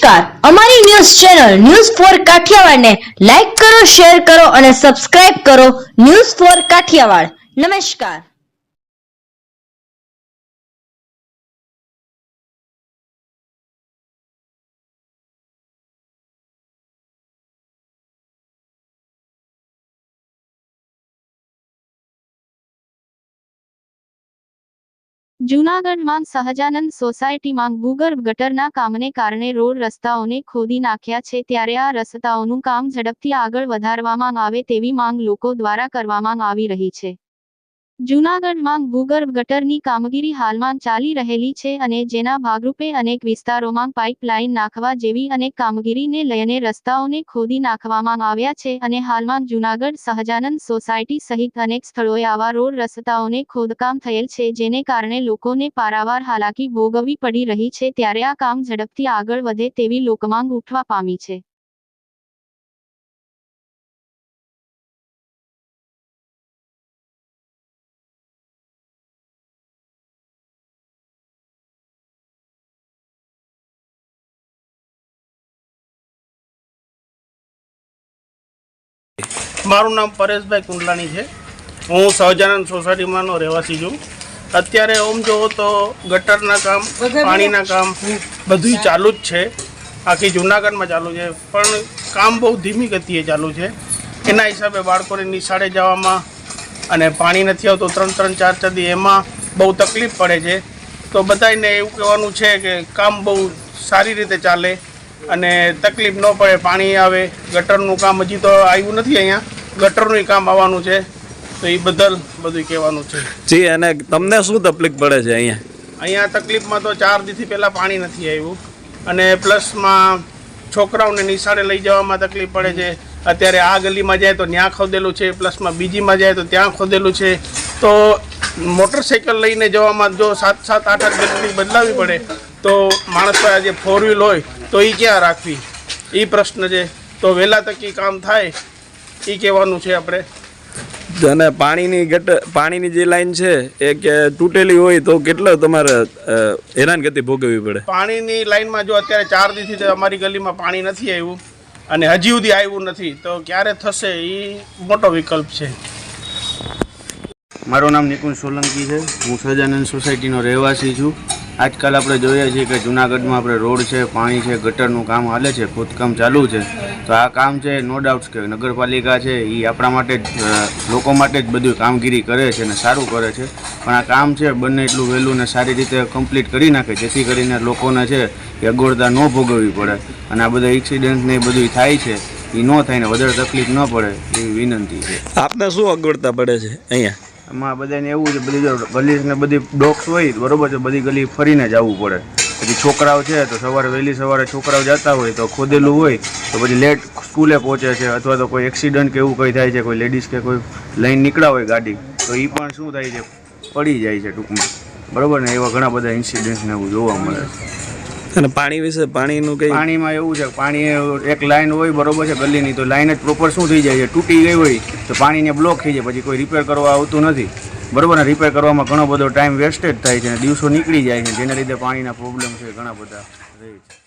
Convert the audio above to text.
નમસ્કાર, અમારી news channel news for Kathiawad ને લાઈક કરો, શેર કરો અને સબસ્ક્રાઇબ કરો. News for Kathiawad. નમસ્કાર. જૂનાગઢમાં સહજાનંદ સોસાયટીમાં ભૂગર્ભ ગટરના કામને કારણે રોડ રસ્તાઓને ખોદી નાખ્યા છે, ત્યારે આ રસ્તાઓનું કામ ઝડપથી આગળ વધારવામાં આવે તેવી માંગ લોકો દ્વારા કરવામાં આવી રહી છે. જૂનાગઢમાં ભૂગર્ભ ગટરની કામગીરી હાલમાં ચાલી રહેલી છે અને જેના ભાગરૂપે અનેક વિસ્તારોમાં પાઇપલાઇન નાખવા જેવી અનેક કામગીરીને લઈને રસ્તાઓને ખોદી નાખવામાં આવ્યા છે અને હાલમાં જૂનાગઢ સહજાનંદ સોસાયટી સહિત અનેક સ્થળોએ આવા રોડ રસ્તાઓને ખોદકામ થયેલ છે, જેને કારણે લોકોને પારાવાર હાલાકી ભોગવવી પડી રહી છે. ત્યારે આ કામ ઝડપથી આગળ વધે તેવી લોકમાંગ ઉઠવા પામી છે. મારું નામ પરેશભાઈ કુંડલાણી છે. હું સહજાનંદ સોસાયટીમાંનો રહેવાસી છું. અત્યારે ઓમ જોવો તો ગટરના કામ, પાણીના કામ બધું ચાલુ જ છે. આખી જૂનાગઢમાં ચાલુ છે, પણ કામ બહુ ધીમી ગતિએ ચાલુ છે. એના હિસાબે બાળકોને નિશાળે જવામાં અને પાણી નથી આવતું 3-4 દી, એમાં બહુ તકલીફ પડે છે. તો બધાને એવું કહેવાનું છે કે કામ બહુ સારી રીતે ચાલે અને તકલીફ ન પડે, પાણી આવે. ગટરનું કામ હજી તો આવ્યું નથી, અહીંયા ગટરનું કામ આવવાનું છે, તો એ બદલ બધું કહેવાનું છે. જી, અને તમને શું તકલીફ પડે છે અહીંયા તકલીફમાં તો 4 દીથી પહેલાં પાણી નથી આવ્યું અને પ્લસમાં છોકરાઓને નિશાળે લઈ જવામાં તકલીફ પડે છે. અત્યારે આ ગલીમાં જાય તો ત્યાં ખોદેલું છે, પ્લસમાં બીજીમાં જાય તો ત્યાં ખોદેલું છે. તો મોટરસાઇકલ લઈને જવામાં જો 7-8 ગલી બદલાવી પડે તો માણસ પાસે જે 4 વ્હીલ હોય તો એ ક્યાં રાખવી, એ પ્રશ્ન છે. તો વહેલા તકી કામ થાય એ કહેવાનું છે આપણે. અને પાણીની જે લાઈન છે એ કે તૂટેલી હોય તો કેટલો તમારે હેરાનગતિ ભોગવવી પડે? પાણીની લાઈનમાં જો અત્યારે 4 દીથી અમારી ગલીમાં પાણી નથી આવ્યું અને હજી સુધી આવ્યું નથી, તો ક્યારે થશે એ મોટો વિકલ્પ છે. મારું નામ નિકુંજ સોલંકી છે. હું સહજાનંદ સોસાયટીનો રહેવાસી છું. આજકાલ આપણે જોઈએ છીએ કે જૂનાગઢમાં આપણે રોડ છે, પાણી છે, ગટરનું કામ હાલે છે, ખોદકામ ચાલુ છે. તો આ કામ છે નો ડાઉટ્સ કે નગરપાલિકા છે એ આપણા માટે જ, લોકો માટે જ બધું કામગીરી કરે છે અને સારું કરે છે. પણ આ કામ છે બંને એટલું વહેલું ને સારી રીતે કમ્પ્લીટ કરી નાખે, જેથી કરીને લોકોને છે એ અગવડતા ન ભોગવવી પડે અને આ બધા એક્સિડન્ટ ને એ બધું થાય છે એ ન થાય ને વધારે તકલીફ ન પડે એવી વિનંતી છે. આપને શું અગવડતા પડે છે અહીંયા? એમાં બધાને એવું છે, બધી જો ગલી ને બધી ડોક્સ હોય બરોબર છે, બધી ગલી ફરીને જવું પડે. પછી છોકરાઓ છે તો વહેલી સવારે છોકરાઓ જતા હોય તો ખોદેલું હોય તો પછી લેટ સ્કૂલે પહોંચે છે, અથવા તો કોઈ એક્સિડન્ટ કે એવું કંઈ થાય છે, કોઈ લેડીઝ કે કોઈ લઈને નીકળ્યા હોય ગાડી, તો એ પણ શું થાય છે, પડી જાય છે ટૂંકમાં, બરાબર ને. એવા ઘણા બધા ઇન્સિડન્ટ ને એવું જોવા મળે છે. અને પાણી વિશે, પાણીનું કંઈ? પાણીમાં એવું છે, પાણી એક લાઈન હોય બરોબર છે ગલીની, તો લાઈન જ પ્રોપર શું થઈ જાય છે, તૂટી ગઈ હોય તો પાણીને બ્લોક થઈ જાય, પછી કોઈ રિપેર કરવા આવતું નથી, બરોબર ને. રિપેર કરવામાં ઘણો બધો ટાઈમ વેસ્ટેજ થાય છે અને દિવસો નીકળી જાય છે, જેના લીધે પાણીના પ્રોબ્લેમ છે ઘણા બધા રહે છે.